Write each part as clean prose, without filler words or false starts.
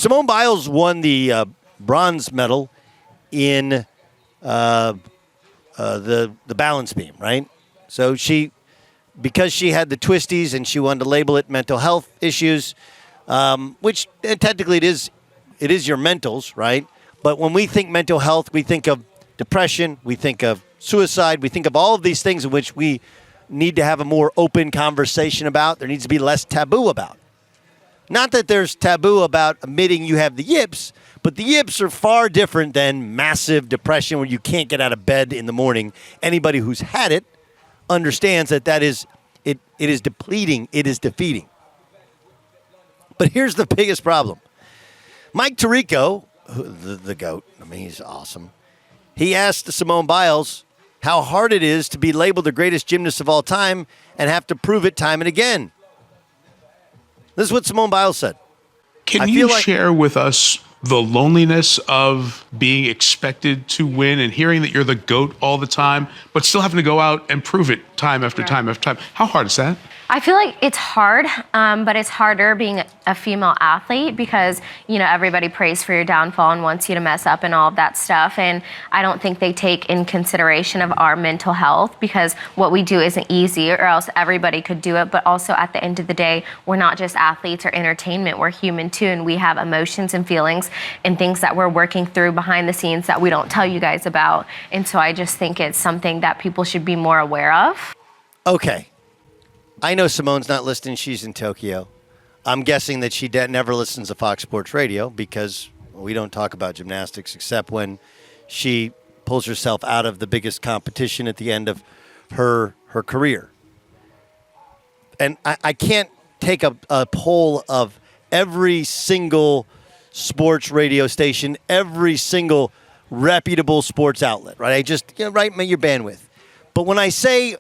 Simone Biles won the bronze medal in the balance beam, right? So because she had the twisties and she wanted to label it mental health issues, which technically it is your mentals, right? But when we think mental health, we think of depression, we think of suicide, we think of all of these things in which we need to have a more open conversation about. There needs to be less taboo about. Not that there's taboo about admitting you have the yips, but the yips are far different than massive depression where you can't get out of bed in the morning. Anybody who's had it understands that is it is depleting, it is defeating. But here's the biggest problem. Mike Tirico, the GOAT, I mean, he's awesome. He asked Simone Biles how hard it is to be labeled the greatest gymnast of all time and have to prove it time and again. This is what Simone Biles said. Can you share with us the loneliness of being expected to win and hearing that you're the GOAT all the time, but still having to go out and prove it time after time after time? How hard is that? I feel like it's hard, but it's harder being a female athlete because, everybody prays for your downfall and wants you to mess up and all of that stuff. And I don't think they take in consideration of our mental health because what we do isn't easy or else everybody could do it. But also at the end of the day, we're not just athletes or entertainment. We're human too. And we have emotions and feelings and things that we're working through behind the scenes that we don't tell you guys about. And so I just think it's something that people should be more aware of. Okay. I know Simone's not listening. She's in Tokyo. I'm guessing that she never listens to Fox Sports Radio because we don't talk about gymnastics except when she pulls herself out of the biggest competition at the end of her career. And I can't take a poll of every single sports radio station, every single reputable sports outlet, right? I just, right, your bandwidth. But when I say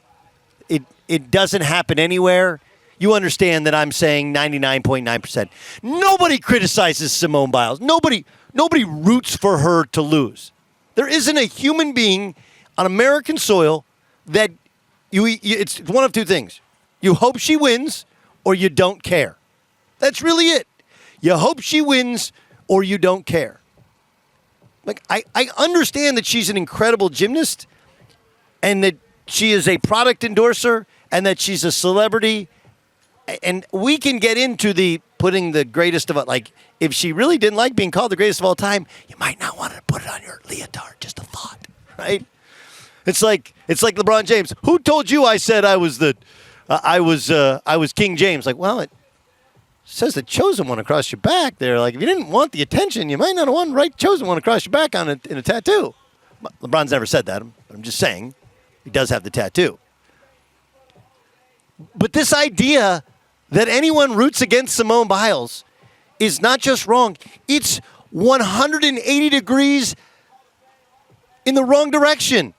it doesn't happen anywhere, you understand that I'm saying 99.9%. Nobody criticizes Simone Biles. Nobody roots for her to lose. There isn't a human being on American soil that it's one of two things. You hope she wins or you don't care. That's really it. You hope she wins or you don't care. Like I understand that she's an incredible gymnast and that she is a product endorser and that she's a celebrity. And we can get into the putting the greatest of all. Like, if she really didn't like being called the greatest of all time, you might not want to put it on your leotard. Just a thought, right? It's like LeBron James. Who told you I said I was I was King James? Like, well, it says the chosen one across your back there. Like, if you didn't want the attention, you might not have wanted to write chosen one across your back in a tattoo. LeBron's never said that. I'm just saying he does have the tattoo. But this idea that anyone roots against Simone Biles is not just wrong. It's 180 degrees in the wrong direction.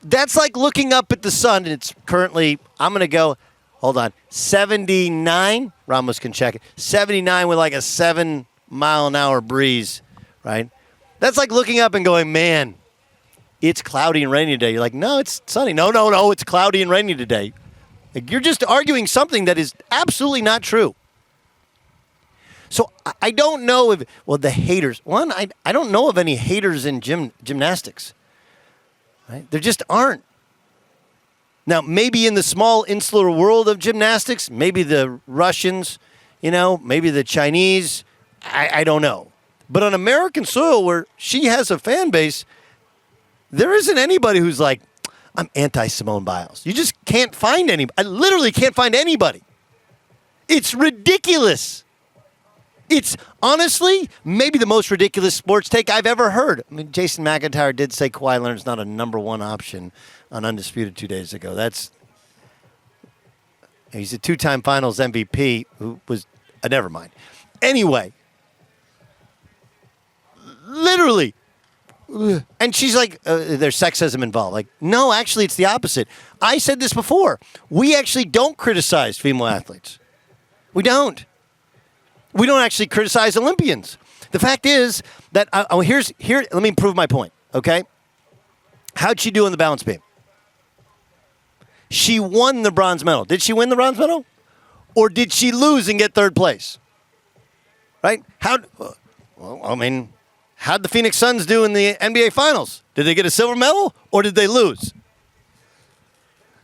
That's like looking up at the sun, and it's currently, I'm going to go, hold on, 79. Ramos can check it. 79 with like a 7-mile-an-hour breeze, right? That's like looking up and going, man, it's cloudy and rainy today. You're like, no, it's sunny. No, it's cloudy and rainy today. Like, you're just arguing something that is absolutely not true. So I don't know if, the haters. One, I don't know of any haters in gymnastics. Right? There just aren't. Now, maybe in the small insular world of gymnastics, maybe the Russians, maybe the Chinese, I don't know. But on American soil where she has a fan base, there isn't anybody who's like, I'm anti-Simone Biles. You just can't find anybody. I literally can't find anybody. It's ridiculous. It's honestly maybe the most ridiculous sports take I've ever heard. I mean, Jason McIntyre did say Kawhi Leonard's not a number one option on Undisputed 2 days ago. He's a two-time Finals MVP who was, never mind. Anyway, literally. And she's like, there's sexism involved. Like, no, actually, it's the opposite. I said this before. We actually don't criticize female athletes. We don't. We don't actually criticize Olympians. The fact is that, let me prove my point, okay? How'd she do in the balance beam? She won the bronze medal. Did she win the bronze medal? Or did she lose and get third place? right? How'd the Phoenix Suns do in the NBA Finals? Did they get a silver medal or did they lose?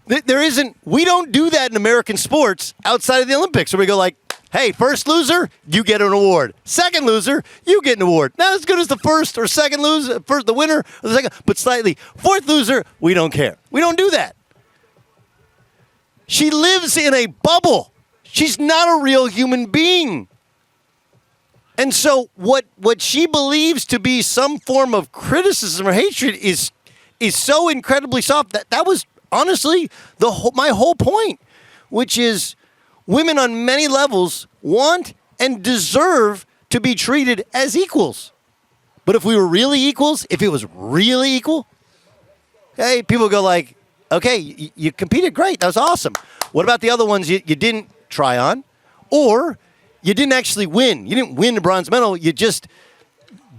We don't do that in American sports outside of the Olympics where we go like, hey, first loser, you get an award. Second loser, you get an award. Not as good as the first or second loser, the winner or the second, but slightly. Fourth loser, we don't care. We don't do that. She lives in a bubble. She's not a real human being. And so what she believes to be some form of criticism or hatred is so incredibly soft that was honestly my whole point, which is women on many levels want and deserve to be treated as equals. But if we were really equals, if it was really equal, hey, people go like, okay, you competed great. That was awesome. What about the other ones you didn't try on? Or you didn't actually win. You didn't win the bronze medal. You just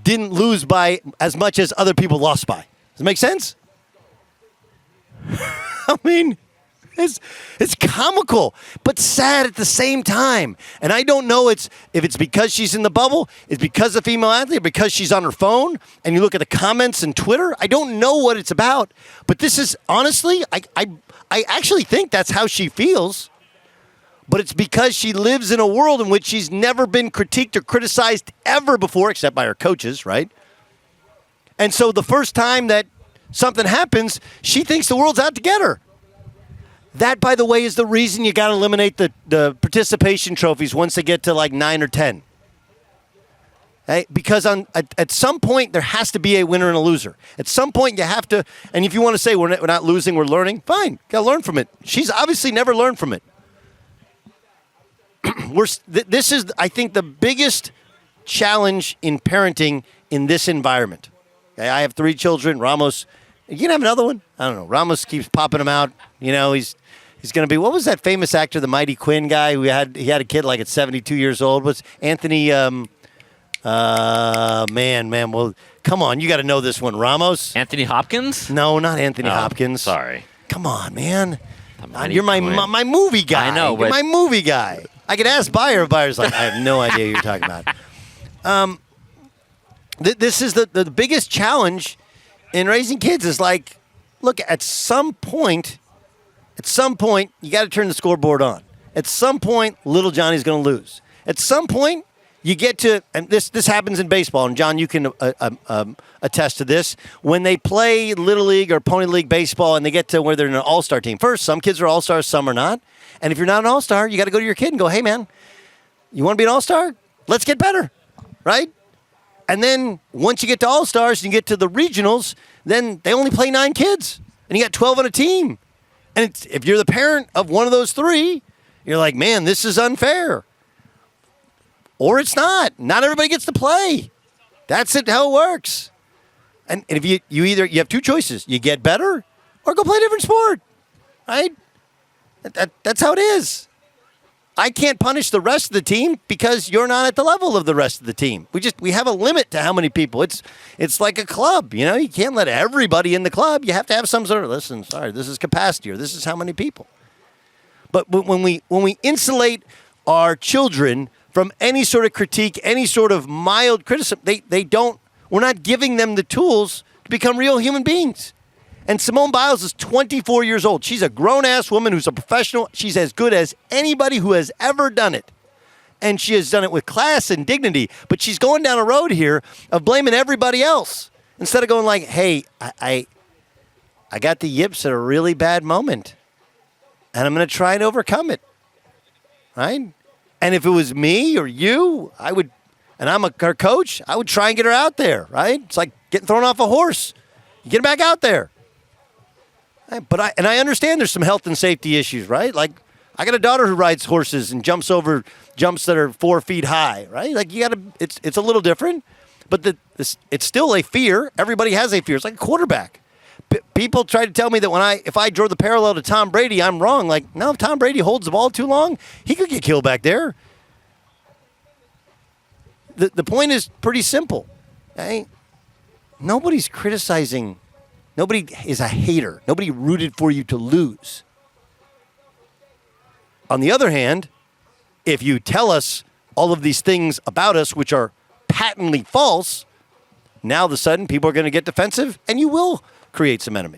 didn't lose by as much as other people lost by. Does it make sense? I mean, it's comical, but sad at the same time. And I don't know if it's because she's in the bubble, it's because of female athlete, or because she's on her phone, and you look at the comments and Twitter. I don't know what it's about. But this is, honestly, I actually think that's how she feels. But it's because she lives in a world in which she's never been critiqued or criticized ever before, except by her coaches, right? And so the first time that something happens, she thinks the world's out to get her. That, by the way, is the reason you got to eliminate the participation trophies once they get to like 9 or 10. Hey, because at some point, there has to be a winner and a loser. At some point, you have to, and if you want to say we're not losing, we're learning, fine. Got to learn from it. She's obviously never learned from it. This is, I think, the biggest challenge in parenting in this environment. Okay, I have 3 children. Ramos, you can have another one? I don't know. Ramos keeps popping them out. You know, he's going to be, what was that famous actor, the Mighty Quinn guy? He had a kid like at 72 years old. Was Anthony, man, well, come on. You got to know this one. Ramos? Anthony Hopkins? No, not Anthony Hopkins. Sorry. Come on, man. You're my movie guy. I know, but you're my movie guy. I could ask Bayer. Bayer's like, I have no idea what you're talking about. This is the biggest challenge in raising kids is like, look, at some point, you got to turn the scoreboard on. At some point, little Johnny's going to lose. At some point, you get to, and this happens in baseball, and John, you can attest to this, when they play Little League or Pony League baseball and they get to where they're in an all-star team. First, some kids are all-stars, some are not. And if you're not an all-star, you got to go to your kid and go, hey, man, you want to be an all-star? Let's get better, right? And then once you get to all-stars and you get to the regionals, then they only play 9 kids. And you got 12 on a team. And if you're the parent of one of those 3, you're like, man, this is unfair. Or it's not. Not everybody gets to play. That's how it works. And if you have 2 choices. You get better or go play a different sport, right? That's how it is. I can't punish the rest of the team because you're not at the level of the rest of the team. We have a limit to how many people. It's like a club, you know. You can't let everybody in the club. You have to have some sort of, listen, sorry, this is capacity or this is how many people. But when we insulate our children from any sort of critique, any sort of mild criticism, we're not giving them the tools to become real human beings. And Simone Biles is 24 years old. She's a grown-ass woman who's a professional. She's as good as anybody who has ever done it. And she has done it with class and dignity. But she's going down a road here of blaming everybody else. Instead of going like, hey, I got the yips at a really bad moment. And I'm going to try and overcome it. Right? And if it was me or you, and I'm her coach, I would try and get her out there. Right? It's like getting thrown off a horse. You get her back out there. But I understand there's some health and safety issues, right? Like, I got a daughter who rides horses and jumps over jumps that are 4 feet high, right? Like, it's a little different, but it's still a fear. Everybody has a fear. It's like a quarterback. People try to tell me that if I draw the parallel to Tom Brady, I'm wrong. Like, no, if Tom Brady holds the ball too long, he could get killed back there. The point is pretty simple. Okay? Nobody's criticizing. Nobody is a hater. Nobody rooted for you to lose. On the other hand, if you tell us all of these things about us which are patently false, now all of a sudden people are going to get defensive and you will create some enemies.